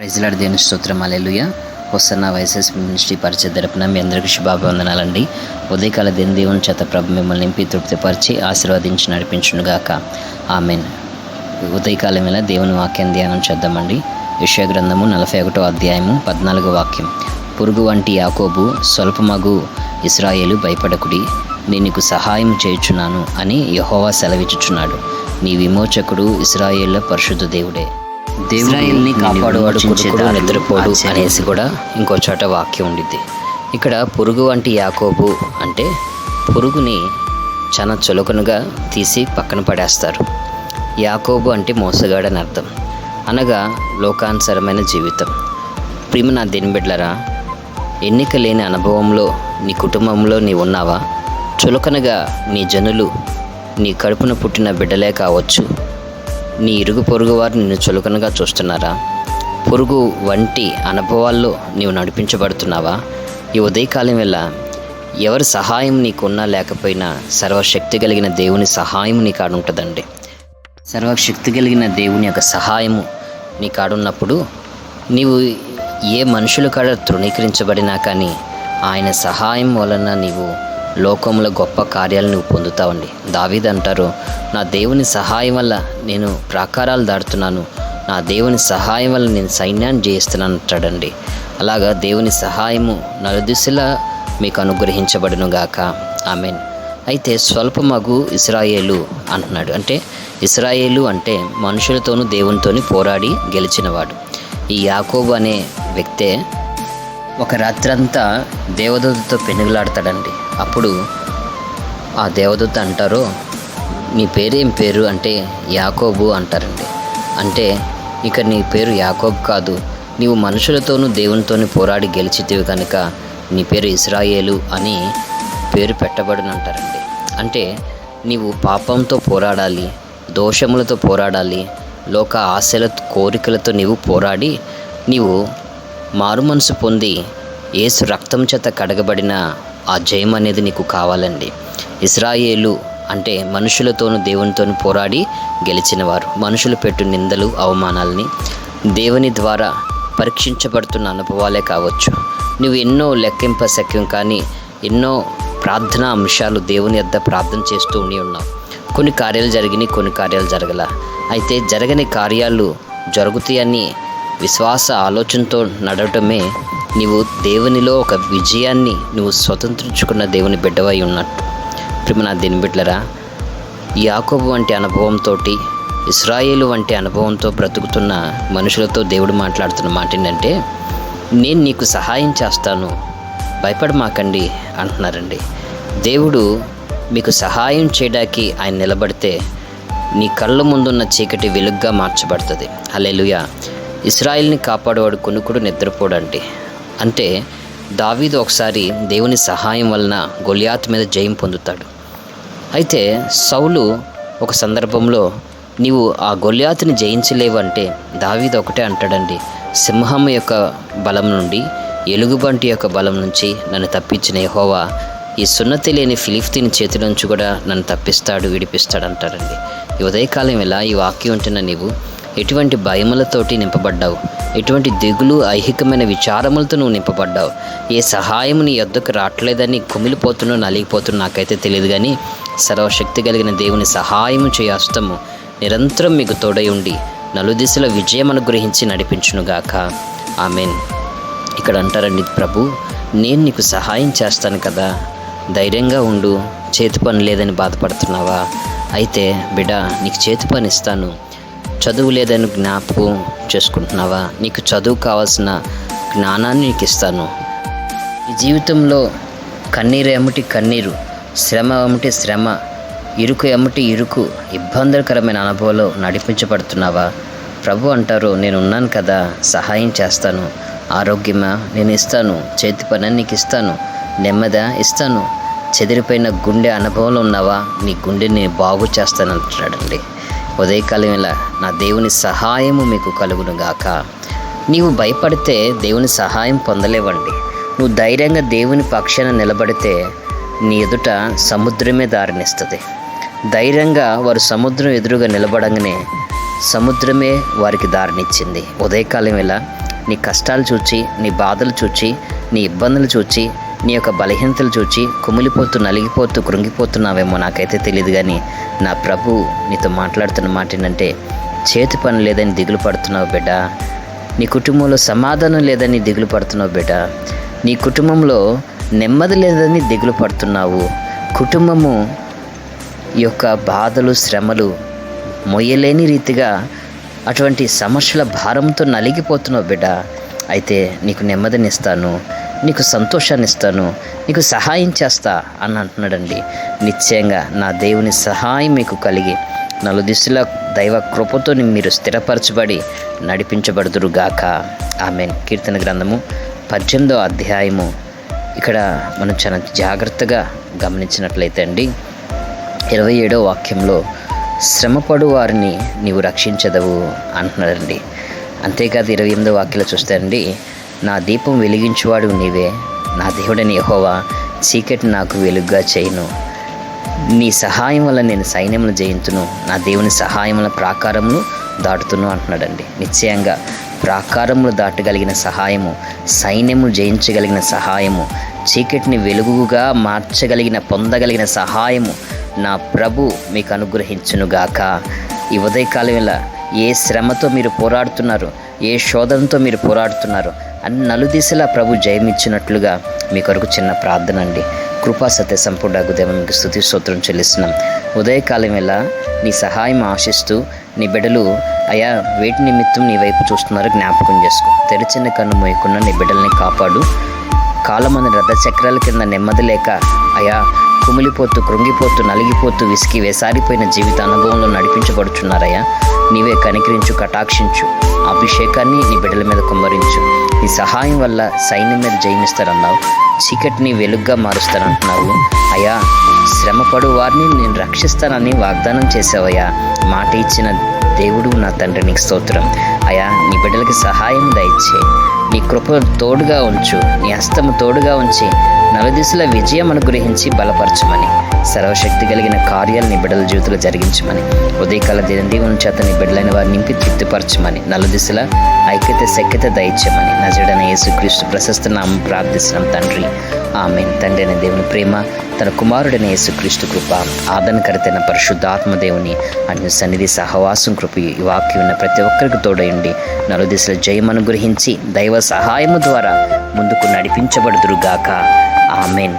ప్రైజ్లాడ్ దేవుని స్తోత్రం, హల్లెలూయా. Hosanna YSS ministry పరిచయ తరపున మీ అందరికీ శుభాభివందనాలండి. ఉదయకాల దేవుని చేత ప్రభు మిమ్మల్ని నింపి తృప్తిపరిచి ఆశీర్వదించి నడిపించునుగాక. ఆమెన్. ఉదయకాలం వేళ దేవుని వాక్యం ధ్యానం చేద్దామండి. యెషయా గ్రంథము 41వ అధ్యాయము 14వ వాక్యం. పురుగు వంటి యాకోబు, స్వల్పమగు ఇశ్రాయేలు, భయపడకుడి, నేను నీకు సహాయం చేయుచున్నాను అని యెహోవా సెలవిచ్చుచున్నాడు. నీ విమోచకుడు ఇశ్రాయేళ్ల పరిశుద్ధ దేవుడే. ఇశ్రాయేల్ని కాపాడువాడు కురుకుడు నిద్రపోడు అనేసి కూడా ఇంకో చోట వాక్యం ఉండిద్ది. ఇక్కడ పురుగు వంటి యాకోబు అంటే పురుగుని చాలా చులకనగా తీసి పక్కన పడేస్తారు. యాకోబు అంటే మోసగాడని అర్థం, అనగా లోకానుసరమైన జీవితం. ప్రియమైన నా దేని బిడ్డలారా, ఎన్నిక లేని అనుభవంలో నీ కుటుంబంలో నీ ఉన్నావా? చులకనగా నీ జనులు నీ కడుపున పుట్టిన బిడ్డలే కావచ్చు, నీ ఇరుగు పొరుగు వారు నిన్ను చులకనగా చూస్తున్నారా? పురుగు వంటి అనుభవాల్లో నీవు నడిపించబడుతున్నావా? ఈ ఉదయకాలం వల్ల ఎవరి సహాయం నీకున్నా లేకపోయినా సర్వశక్తి కలిగిన దేవుని సహాయం నీ కాడ ఉంటుందండి. సర్వశక్తి కలిగిన దేవుని యొక్క సహాయము నీ కాడున్నప్పుడు నీవు ఏ మనుషుల కాడ తృణీకరించబడినా కానీ ఆయన సహాయం వలన నీవు లోకంలో గొప్ప కార్యాలు నువ్వు పొందుతావండి. దావీదు అంటారు, నా దేవుని సహాయం వల్ల నేను ప్రాకారాలు దాటుతున్నాను, నా దేవుని సహాయం వల్ల నేను సైన్యాన్ని జయిస్తున్నాను అంటాడండి. అలాగా దేవుని సహాయము నలుదిశలా మీకు అనుగ్రహించబడును గాక. ఆమెన్. అయితే స్వల్పమగు ఇశ్రాయేలు అంటున్నాడు. అంటే ఇశ్రాయేలు అంటే మనుషులతోనూ దేవునితోని పోరాడి గెలిచినవాడు. ఈ యాకోబు అనే వ్యక్తే ఒక రాత్రంతా దేవదూతతో పెనుగులాడతాడండి. అప్పుడు ఆ దేవదూత అంటారు, నీ పేరేం పేరు అంటే యాకోబు అంటారండి. అంటే ఇక నీ పేరు యాకోబు కాదు, నీవు మనుషులతోనూ దేవునితోని పోరాడి గెలిచితివి కనుక నీ పేరు ఇశ్రాయేలు అని పేరు పెట్టబడునంటారండి. అంటే నీవు పాపంతో పోరాడాలి, దోషములతో పోరాడాలి, లోక ఆశల కోరికలతో నీవు పోరాడి నీవు మారు మనసు పొంది యేసు రక్తం చేత కడగబడిన ఆ జయం అనేది నీకు కావాలండి. ఇశ్రాయేలు అంటే మనుషులతోనూ దేవునితోనూ పోరాడి గెలిచినవారు. మనుషులు పెట్టు నిందలు, అవమానాలని దేవుని ద్వారా పరీక్షించబడుతున్న అనుభవాలే కావచ్చు. నువ్వు ఎన్నో లెక్కింప శక్యం కానీ ఎన్నో ప్రార్థనా అంశాలు దేవుని యొద్ద ప్రార్థన చేస్తూ ఉన్నావు. కొన్ని కార్యాలు జరిగినాయి, కొన్ని కార్యాలు జరగల. అయితే జరగని కార్యాలు జరుగుతాయని విశ్వాస ఆలోచనతో నడవటమే నీవు దేవునిలో ఒక విజయాన్ని నువ్వు స్వతంత్రించుకున్న దేవుని బిడ్డవై ఉన్నట్టు. ప్రియమైన నా దేని బిడ్డలారా, యాకోబు వంటి అనుభవంతో, ఇశ్రాయేలు వంటి అనుభవంతో బ్రతుకుతున్న మనుషులతో దేవుడు మాట్లాడుతున్న మాట ఏంటంటే, నేను నీకు సహాయం చేస్తాను, భయపడమాకండి అంటున్నారండి. దేవుడు మీకు సహాయం చేయడానికి ఆయన నిలబడితే నీ కళ్ళ ముందున్న చీకటి వెలుగ్గా మార్చబడుతుంది. హల్లెలూయా. ఇశ్రాయేల్ని కాపాడేవాడు కొనుక్కుడు నిద్రపోడండి. అంటే దావీదు ఒకసారి దేవుని సహాయం వలన గొలియాతు మీద జయం పొందుతాడు. అయితే సౌలు ఒక సందర్భంలో నీవు ఆ గొలియాతుని జయించలేవంటే దావీదు ఒకటే అంటాడండి, సింహం యొక్క బలం నుండి, ఎలుగుబంటి యొక్క బలం నుంచి నన్ను తప్పించిన యెహోవా ఈ సున్నతి లేని ఫిలిష్తీయుని చేతి నుంచి కూడా నన్ను తప్పిస్తాడు, విడిపిస్తాడు అంటారండి. ఈ ఉదయకాలం ఇలా ఈ వాక్యం ఉంటున్న నీవు ఎటువంటి భయములతోటి నింపబడ్డావు? ఎటువంటి దిగులు, ఐహికమైన విచారములతో నువ్వు నింపబడ్డావు? ఏ సహాయం నీ యొద్దకు రావట్లేదని కుమిలిపోతున్నావు, నలిగిపోతున్నావు నాకైతే తెలియదు, కానీ సర్వశక్తి కలిగిన దేవుని సహాయము చేయ హస్తము నిరంతరం మీకు తోడై ఉండి నలుదిశల విజయం అనుగ్రహించి నడిపించునుగాక. ఆమెన్. ఇక్కడ అంటారండి, ప్రభు నేను నీకు సహాయం చేస్తాను కదా, ధైర్యంగా ఉండు, చేతి పని లేదని బాధపడుతున్నావా? అయితే బిడ్డ, నీకు చేతి పని ఇస్తాను. చదువు లేదని జ్ఞాపకం చేసుకుంటున్నావా? నీకు చదువు కావాల్సిన జ్ఞానాన్ని నీకు ఇస్తాను. ఈ జీవితంలో కన్నీరు ఎమ్మటి కన్నీరు, శ్రమ ఎమ్మటి శ్రమ, ఇరుకు ఎమ్మటి ఇరుకు, ఇబ్బందికరమైన అనుభవంలో నడిపించబడుతున్నావా? ప్రభు అంటారు, నేను ఉన్నాను కదా, సహాయం చేస్తాను. ఆరోగ్యమా నేను ఇస్తాను, చేతి పని నీకు ఇస్తాను, నెమ్మది ఇస్తాను. చెదిరిపోయిన గుండె అనుభవంలో ఉన్నావా? నీ గుండెని బాగు చేస్తాను అంటున్నాడండి. ఉదయకాలం ఇలా నా దేవుని సహాయము మీకు కలుగును గాక. నీవు భయపడితే దేవుని సహాయం పొందలేవండి. నువ్వు ధైర్యంగా దేవుని పక్షాన నిలబడితే నీ ఎదుట సముద్రమే దారినిస్తుంది. ధైర్యంగా వారు సముద్రం ఎదురుగా నిలబడంగానే సముద్రమే వారికి దారినిచ్చింది. ఉదయకాలం ఇలా నీ కష్టాలు చూచి, నీ బాధలు చూచి, నీ ఇబ్బందులు చూచి, నీ యొక్క బలహీనతలు చూచి కుమిలిపోతూ, నలిగిపోతూ, కృంగిపోతున్నావేమో నాకైతే తెలియదు. కానీ నా ప్రభు నీతో మాట్లాడుతున్న మాట ఏంటంటే, చేతి పని లేదని దిగులు పడుతున్నావు బిడ్డ. నీ కుటుంబంలో సమాధానం లేదని దిగులు పడుతున్నావు బిడ్డ. నీ కుటుంబంలో నెమ్మది లేదని దిగులు పడుతున్నావు. కుటుంబము యొక్క బాధలు, శ్రమలు మొయ్యలేని రీతిగా అటువంటి సమస్యల భారంతో నలిగిపోతున్నావు బిడ్డ. అయితే నీకు నెమ్మదినిస్తాను, నీకు సంతోషాన్ని ఇస్తాను, నీకు సహాయం చేస్తా అని అంటున్నాడండి. నిశ్చయంగా నా దేవుని సహాయం మీకు కలిగి నలుదిశల దైవ కృపతో మీరు స్థిరపరచబడి నడిపించబడుదురుగాక. ఆమేన్. కీర్తన గ్రంథము 18వ అధ్యాయము ఇక్కడ మనం చాలా జాగ్రత్తగా గమనించినట్లయితే అండి, 27వ వాక్యంలో శ్రమపడు వారిని నీవు రక్షించదవు అంటున్నాడండి. అంతేకాదు 28వ వాక్యంలో చూస్తే అండి, నా దీపం వెలిగించువాడు నీవే, నా దేవుడని యెహోవా చీకటి నాకు వెలుగుగా చేయును. నీ సహాయం వల్ల నేను సైన్యములు జయించును, నా దేవుని సహాయం వల్ల ప్రాకారములు దాటుతును అంటున్నాడండి. నిశ్చయంగా ప్రాకారములు దాటగలిగిన సహాయము, సైన్యము జయించగలిగిన సహాయము, చీకటిని వెలుగుగా మార్చగలిగిన, పొందగలిగిన సహాయము నా ప్రభు మీకు అనుగ్రహించునుగాక. ఈ ఉదయకాలం వేళ ఏ శ్రమతో మీరు పోరాడుతున్నారు, ఏ శోధనతో మీరు పోరాడుతున్నారు, అన్ని నలుదిశలా ప్రభు జయమిచ్చినట్లుగా మీ కొరకు చిన్న ప్రార్థన అండి. కృపా సత్య సంపూర్ణ దేవ మీకు స్తుతి స్తోత్రం చెల్లిస్తున్నాం. ఉదయకాలం వేళ నీ సహాయం ఆశిస్తూ నీ బిడ్డలు అయా వేటి నిమిత్తం నీ వైపు చూస్తున్నారు జ్ఞాపకం చేసుకో. తెరిచిన కన్ను మోయకుండా నీ బిడ్డల్ని కాపాడు. కాలమంది రథ చక్రాల కింద నెమ్మది లేక అయా కుమిలిపోతూ, కృంగిపోతూ, నలిగిపోతూ, విసికి వేసారిపోయిన జీవిత అనుభవంలో నడిపించబడుచున్నారయ్యా. నీవే కనికరించు, కటాక్షించు, అభిషేకాన్ని నీ బిడ్డల మీద కుమ్మరించు. నీ సహాయం వల్ల సైన్యం మీద జయమిస్తారన్నావు, చీకటిని వెలుగ్గా మారుస్తానంటున్నావు అయ్యా. శ్రమపడు వారిని నేను రక్షిస్తానని వాగ్దానం చేసావయ్యా. మాట ఇచ్చిన దేవుడు నా తండ్రి, నీకు స్తోత్రం అయ్యా. నీ బిడ్డలకి సహాయం దయచే, నీ కృప తోడుగా ఉంచు, నీ హస్తము తోడుగా ఉంచి నలుదిశల విజయం అనుగ్రహించి బలపరచమని, సర్వశక్తి కలిగిన కార్యాలు నీ బిడ్డల జీవితంలో జరిగించమని, ఉదయకాల దేవుని చేత నీ బిడ్డలైన వారిని నింపి తృప్తిపరచమని, నలుదిశల ఐక్యత శక్యత దయచమని నజరుడైన యేసుక్రీస్తు ప్రశస్త నామం ప్రార్థిస్తున్నాం తండ్రి. ఆమేన్. తండ్రి అయిన దేవుని ప్రేమ, తన కుమారుడైన యేసుక్రీస్తు కృప, ఆదరణకర్తైన పరిశుద్ధాత్మ దేవుని అన్ని సన్నిధి సహవాసం కృప ఈ వాక్యం ఉన్న ప్రతి ఒక్కరికి తోడయండి. నలుదిశల జయం అనుగ్రహించి దైవ సహాయము ద్వారా ముందుకు నడిపించబడుదురుగాక. ఆమేన్.